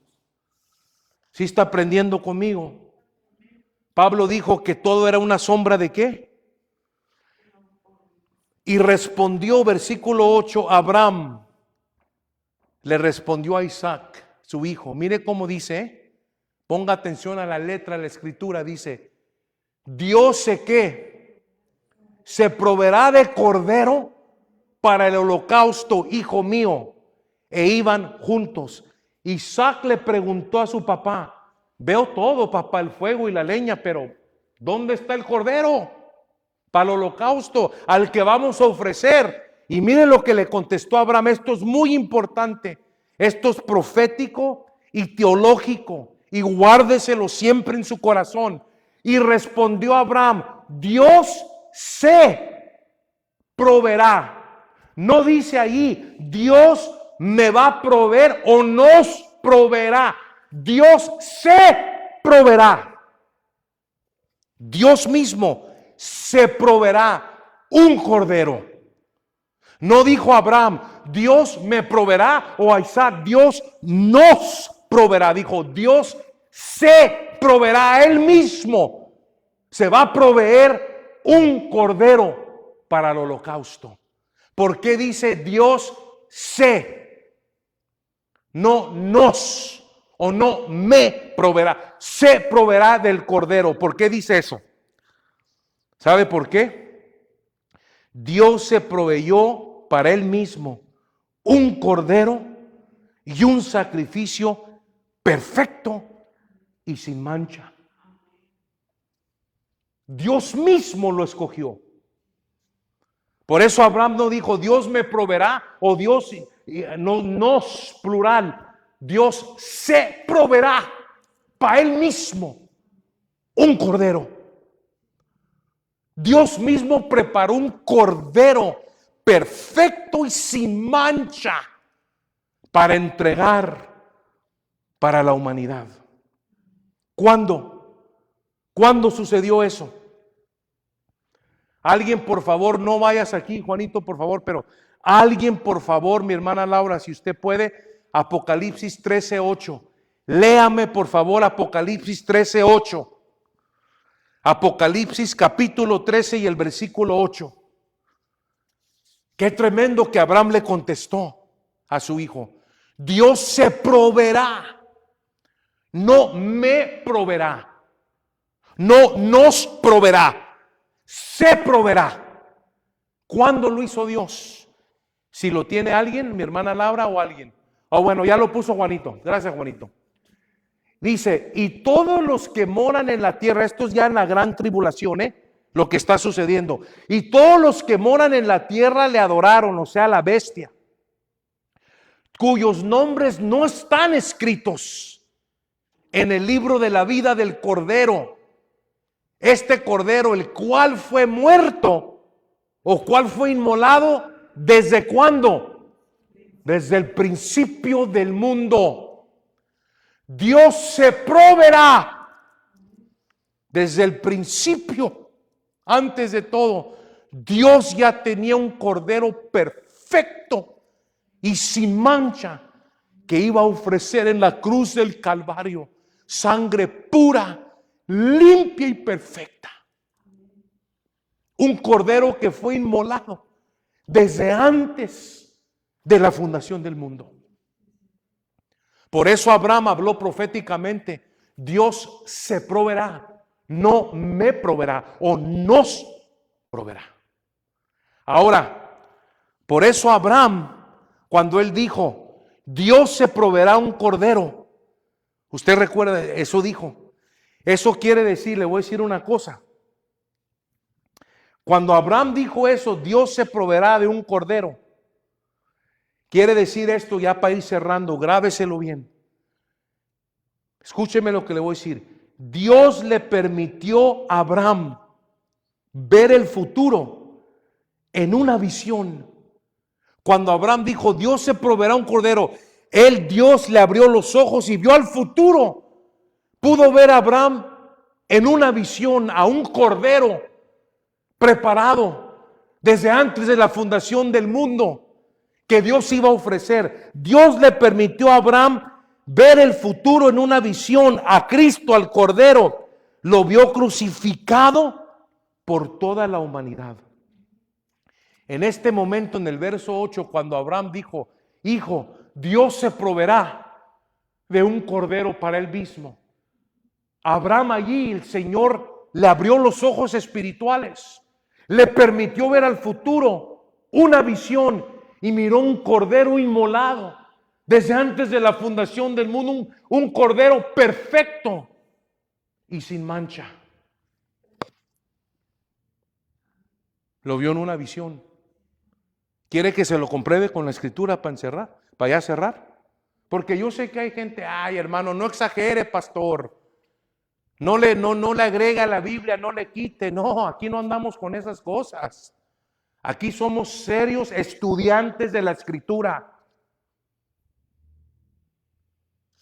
¿Sí está aprendiendo conmigo? Pablo dijo que todo era una sombra ¿de qué? Y respondió, versículo 8, Abraham le respondió a Isaac, su hijo. Mire cómo dice, ponga atención a la letra de la escritura, dice, Dios sé que se proveerá de cordero para el holocausto, hijo mío. E iban juntos. Isaac le preguntó a su papá, veo todo, papá, el fuego y la leña, pero ¿dónde está el cordero para el holocausto al que vamos a ofrecer? Y miren lo que le contestó Abraham. Esto es muy importante, esto es profético y teológico, y guárdeselo siempre en su corazón. Y respondió Abraham, Dios se proveerá. No dice ahí, Dios me va a proveer o nos proveerá. Dios se proveerá. Dios mismo se proveerá un cordero. No dijo Abraham, Dios me proveerá, o a Isaac, Dios nos proveerá. Dijo, Dios se proveerá a él mismo. Se va a proveer un cordero para el holocausto. ¿Por qué dice Dios se? No nos o no me proveerá. Se proveerá del cordero. ¿Por qué dice eso? ¿Sabe por qué? Dios se proveyó para él mismo un cordero y un sacrificio perfecto y sin mancha. Dios mismo lo escogió. Por eso Abraham no dijo Dios me proveerá o Dios no nos plural. Dios se proveerá para él mismo un cordero. Dios mismo preparó un cordero perfecto y sin mancha para entregar para la humanidad. ¿Cuándo? ¿Cuándo sucedió eso? Alguien, por favor, no vayas aquí, Juanito, por favor, pero alguien, por favor, mi hermana Laura, si usted puede, Apocalipsis 13:8. Léame, por favor, Apocalipsis 13:8. Apocalipsis capítulo 13 y el versículo 8. Qué tremendo que Abraham le contestó a su hijo. Dios se proveerá, no me proveerá, no nos proveerá. Se proveerá. ¿Cuándo lo hizo Dios? Si lo tiene alguien, mi hermana Laura o alguien. Bueno, ya lo puso Juanito. Gracias, Juanito. Dice, y todos los que moran en la tierra, esto es ya en la gran tribulación, lo que está sucediendo. Y todos los que moran en la tierra le adoraron, o sea, la bestia, cuyos nombres no están escritos en el libro de la vida del Cordero. Este cordero, el cual fue muerto o cual fue inmolado, ¿desde cuándo? Desde el principio del mundo. Dios se proveerá desde el principio. Antes de todo, Dios ya tenía un cordero perfecto y sin mancha que iba a ofrecer en la cruz del Calvario. Sangre pura, limpia y perfecta. Un cordero que fue inmolado desde antes de la fundación del mundo. Por eso Abraham habló proféticamente, Dios se proveerá, no me proveerá o nos proveerá. Ahora, por eso Abraham, cuando él dijo, Dios se proveerá un cordero, usted recuerda, eso dijo. Eso quiere decir, le voy a decir una cosa. Cuando Abraham dijo eso, Dios se proveerá de un cordero. Quiere decir esto, ya para ir cerrando, grábeselo bien. Escúcheme lo que le voy a decir. Dios le permitió a Abraham ver el futuro en una visión. Cuando Abraham dijo, Dios se proveerá un cordero, Dios le abrió los ojos y vio al futuro. Pudo ver a Abraham en una visión a un cordero preparado desde antes de la fundación del mundo, que Dios iba a ofrecer. Dios le permitió a Abraham ver el futuro en una visión. A Cristo, al Cordero, lo vio crucificado por toda la humanidad. En este momento, en el verso 8, cuando Abraham dijo: hijo, Dios se proveerá de un cordero para él mismo. Abraham, allí el Señor le abrió los ojos espirituales, le permitió ver al futuro, una visión, y miró un cordero inmolado desde antes de la fundación del mundo, un cordero perfecto y sin mancha. Lo vio en una visión. ¿Quiere que se lo compruebe con la escritura para encerrar, para ya cerrar? Porque yo sé que hay gente: ay, hermano, no exagere, pastor. No le agrega a la Biblia, no le quite. No, aquí no andamos con esas cosas. Aquí somos serios estudiantes de la escritura.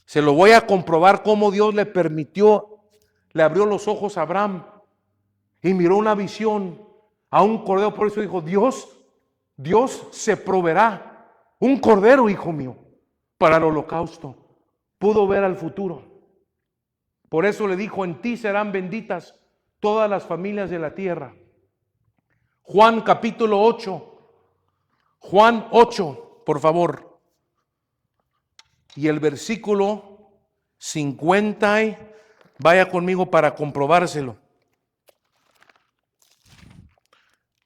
Se lo voy a comprobar cómo Dios le permitió, le abrió los ojos a Abraham y miró una visión a un cordero. Por eso dijo: Dios se proveerá un cordero, hijo mío, para el holocausto. Pudo ver al futuro. Por eso le dijo: en ti serán benditas todas las familias de la tierra. Juan capítulo 8. Juan 8, por favor. Y el versículo 50, vaya conmigo para comprobárselo.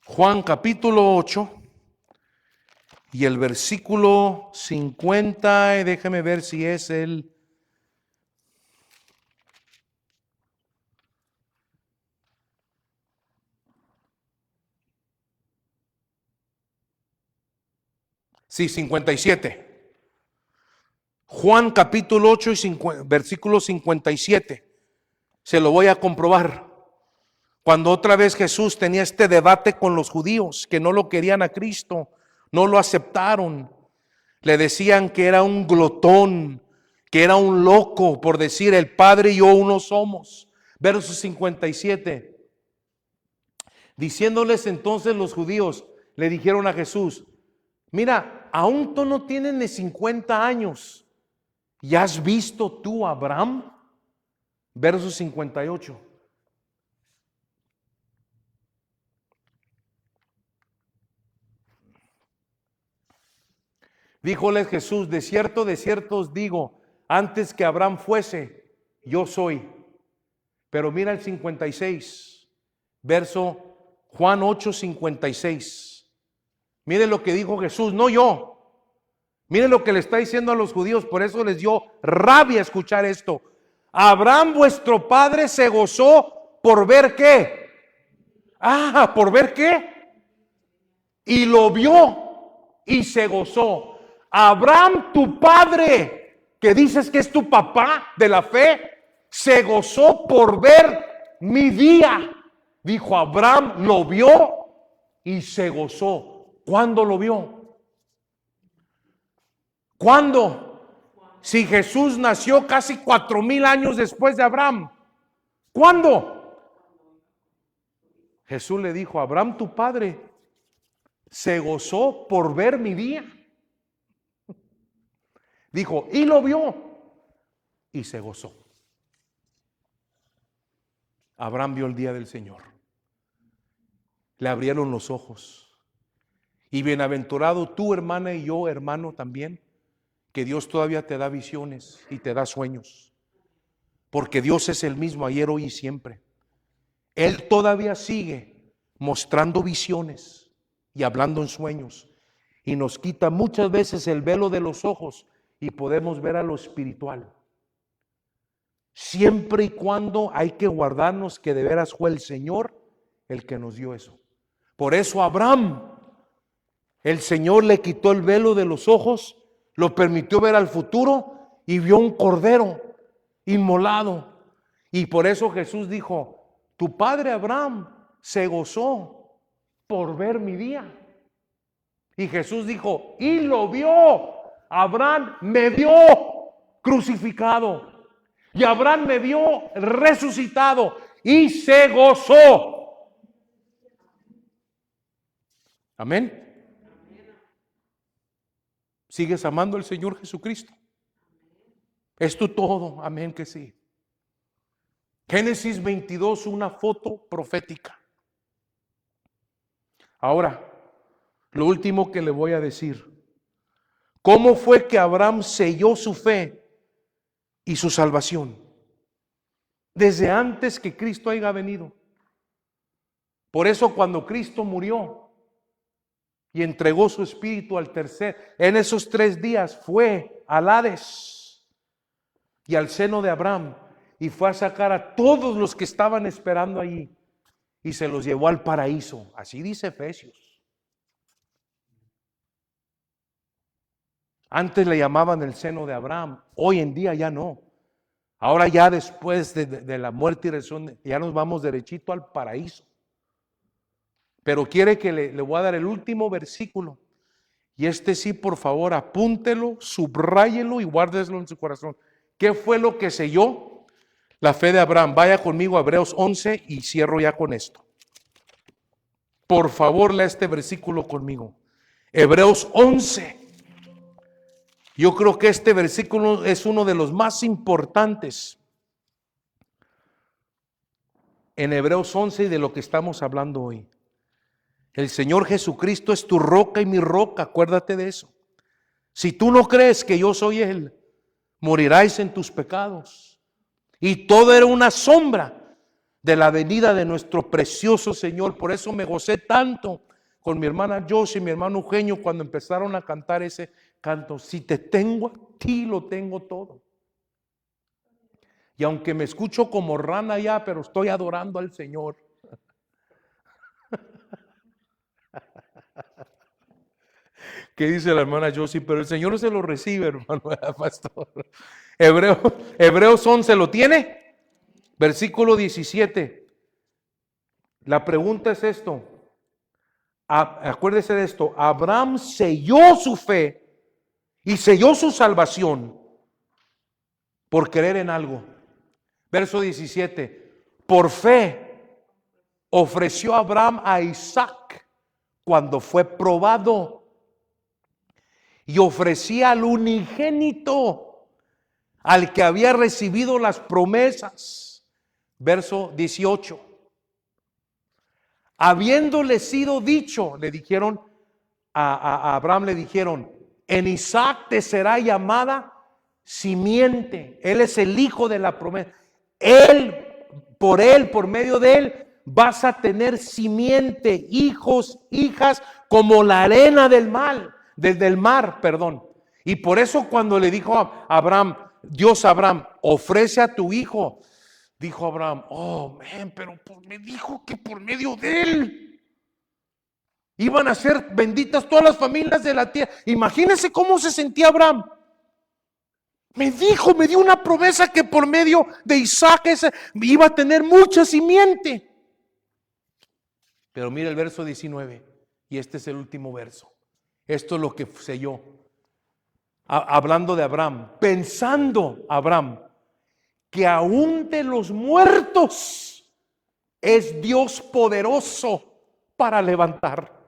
Juan capítulo 8 y el versículo 50, déjeme ver si es el... Sí, 57. Juan capítulo 8 y versículo 57. Se lo voy a comprobar. Cuando otra vez Jesús tenía este debate con los judíos que no lo querían a Cristo, no lo aceptaron. Le decían que era un glotón, que era un loco por decir: el Padre y yo uno somos. Verso 57. Diciéndoles entonces los judíos, le dijeron a Jesús: mira, aún tú no tienes ni 50 años. ¿Y has visto tú a Abraham? Verso 58. Díjoles Jesús: de cierto os digo, antes que Abraham fuese, yo soy. Pero mira el 56, verso Juan 8, 56. Mire lo que dijo Jesús, no yo. Miren lo que le está diciendo a los judíos. Por eso les dio rabia escuchar esto. Abraham vuestro padre se gozó por ver ¿qué? ¿Por ver qué? Y lo vio y se gozó. Abraham tu padre, que dices que es tu papá de la fe, se gozó por ver mi día. Dijo: Abraham lo vio y se gozó. ¿Cuándo lo vio? ¿Cuándo? Si Jesús nació casi 4,000 años después de Abraham. ¿Cuándo? Jesús le dijo: Abraham tu padre se gozó por ver mi día. Dijo, y lo vio y se gozó. Abraham vio el día del Señor. Le abrieron los ojos. Y bienaventurado tú, hermana, y yo, hermano, también, que Dios todavía te da visiones y te da sueños. Porque Dios es el mismo ayer, hoy y siempre. Él todavía sigue mostrando visiones y hablando en sueños. Y nos quita muchas veces el velo de los ojos y podemos ver a lo espiritual. Siempre y cuando hay que guardarnos que de veras fue el Señor el que nos dio eso. Por eso Abraham, el Señor le quitó el velo de los ojos, lo permitió ver al futuro y vio un cordero inmolado. Y por eso Jesús dijo, tu padre Abraham se gozó por ver mi día. Y Jesús dijo, y lo vio. Abraham me vio crucificado y Abraham me vio resucitado y se gozó. Amén. ¿Sigues amando al Señor Jesucristo? ¿Es tu todo? Amén que sí. Génesis 22, una foto profética. Ahora, lo último que le voy a decir. ¿Cómo fue que Abraham selló su fe y su salvación? Desde antes que Cristo haya venido. Por eso cuando Cristo murió y entregó su espíritu en esos 3 días fue al Hades y al seno de Abraham y fue a sacar a todos los que estaban esperando allí y se los llevó al paraíso. Así dice Efesios. Antes le llamaban el seno de Abraham, hoy en día ya no. Ahora ya después de la muerte y resurrección, ya nos vamos derechito al paraíso. Pero quiere que le voy a dar el último versículo. Y sí, por favor, apúntelo, subráyelo y guárdeselo en su corazón. ¿Qué fue lo que selló la fe de Abraham? Vaya conmigo a Hebreos 11 y cierro ya con esto. Por favor, lea este versículo conmigo. Hebreos 11. Yo creo que este versículo es uno de los más importantes en Hebreos 11 y de lo que estamos hablando hoy. El Señor Jesucristo es tu roca y mi roca, acuérdate de eso. Si tú no crees que yo soy Él, morirás en tus pecados. Y todo era una sombra de la venida de nuestro precioso Señor. Por eso me gocé tanto con mi hermana Josh y mi hermano Eugenio cuando empezaron a cantar ese canto. Si te tengo a ti, lo tengo todo. Y aunque me escucho como rana ya, pero estoy adorando al Señor. ¿Qué dice la hermana Josie? Pero el Señor se lo recibe, hermano, pastor. Hebreos 11, ¿lo tiene? Versículo 17. La pregunta es esto. Acuérdese de esto. Abraham selló su fe y selló su salvación por creer en algo. Verso 17. Por fe ofreció Abraham a Isaac cuando fue probado. Y ofrecía al unigénito, al que había recibido las promesas. Verso 18. Habiéndole sido dicho, le dijeron a Abraham, le dijeron, en Isaac te será llamada simiente. Él es el hijo de la promesa. Por medio de él, vas a tener simiente, hijos, hijas, como la arena del mar. Desde el mar, perdón. Y por eso cuando le dijo a Abraham, Dios a Abraham, ofrece a tu hijo, dijo Abraham, oh, pero me dijo que por medio de él iban a ser benditas todas las familias de la tierra. Imagínense cómo se sentía Abraham. Me dio una promesa que por medio de Isaac iba a tener mucha simiente. Pero mira el verso 19, y este es el último verso. Esto es lo que selló. Hablando de Abraham, pensando Abraham que aún de los muertos es Dios poderoso para levantar.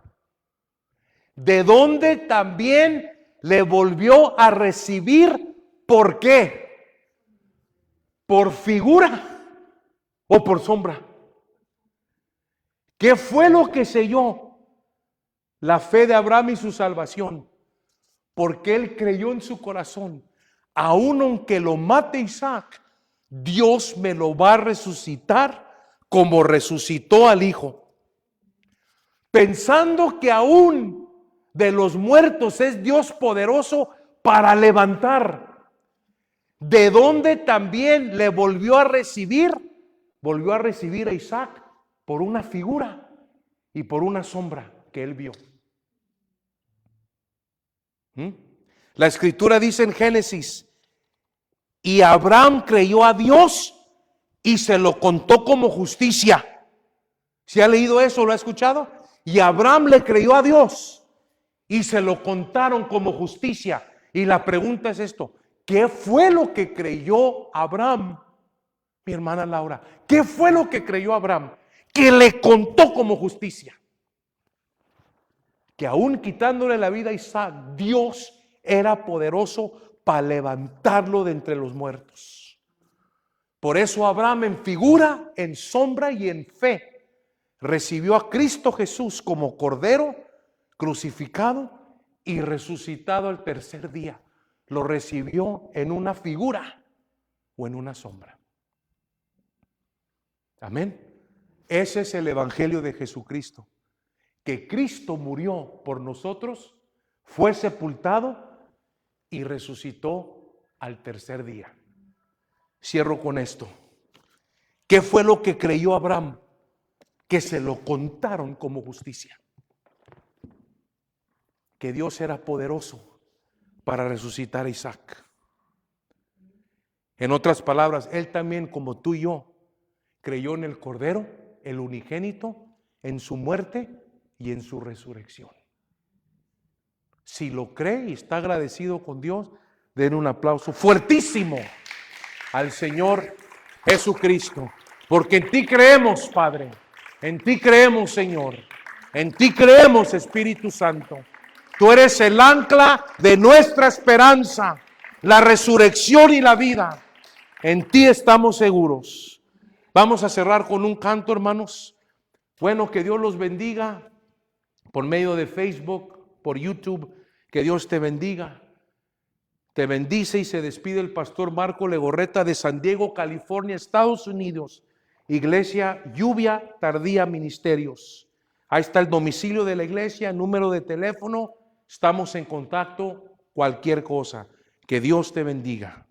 De donde también le volvió a recibir. ¿Por qué? ¿Por figura o por sombra? ¿Qué fue lo que selló la fe de Abraham y su salvación? Porque él creyó en su corazón, aun aunque lo mate Isaac, Dios me lo va a resucitar como resucitó al hijo. Pensando que aún de los muertos es Dios poderoso para levantar. De donde también le volvió a recibir a Isaac por una figura y por una sombra que él vio. La escritura dice en Génesis, y Abraham creyó a Dios y se lo contó como justicia. ¿Se ha leído eso? ¿Lo ha escuchado? Y Abraham le creyó a Dios y se lo contaron como justicia. Y la pregunta es esto, ¿qué fue lo que creyó Abraham? Mi hermana Laura, ¿qué fue lo que creyó Abraham? Que le contó como justicia. que aún quitándole la vida a Isaac, Dios era poderoso para levantarlo de entre los muertos. Por eso Abraham, en figura, en sombra y en fe, recibió a Cristo Jesús como Cordero crucificado y resucitado al tercer día. Lo recibió en una figura o en una sombra. Amén. Ese es el evangelio de Jesucristo. Que Cristo murió por nosotros, fue sepultado y resucitó al tercer día. Cierro con esto. ¿Qué fue lo que creyó Abraham? Que se lo contaron como justicia. Que Dios era poderoso para resucitar a Isaac. En otras palabras, él también, como tú y yo, creyó en el Cordero, el unigénito, en su muerte y en su resurrección. Si lo cree y está agradecido con Dios, den un aplauso fuertísimo al Señor Jesucristo. Porque en ti creemos, Padre. En ti creemos, Señor. En ti creemos, Espíritu Santo. Tú eres el ancla de nuestra esperanza, la resurrección y la vida. En ti estamos seguros. Vamos a cerrar con un canto, hermanos. Bueno, que Dios los bendiga por medio de Facebook, por YouTube. Que Dios te bendiga. Te bendice y se despide el pastor Marco Legorreta de San Diego, California, Estados Unidos. Iglesia Lluvia Tardía Ministerios. Ahí está el domicilio de la iglesia, el número de teléfono. Estamos en contacto, cualquier cosa. Que Dios te bendiga.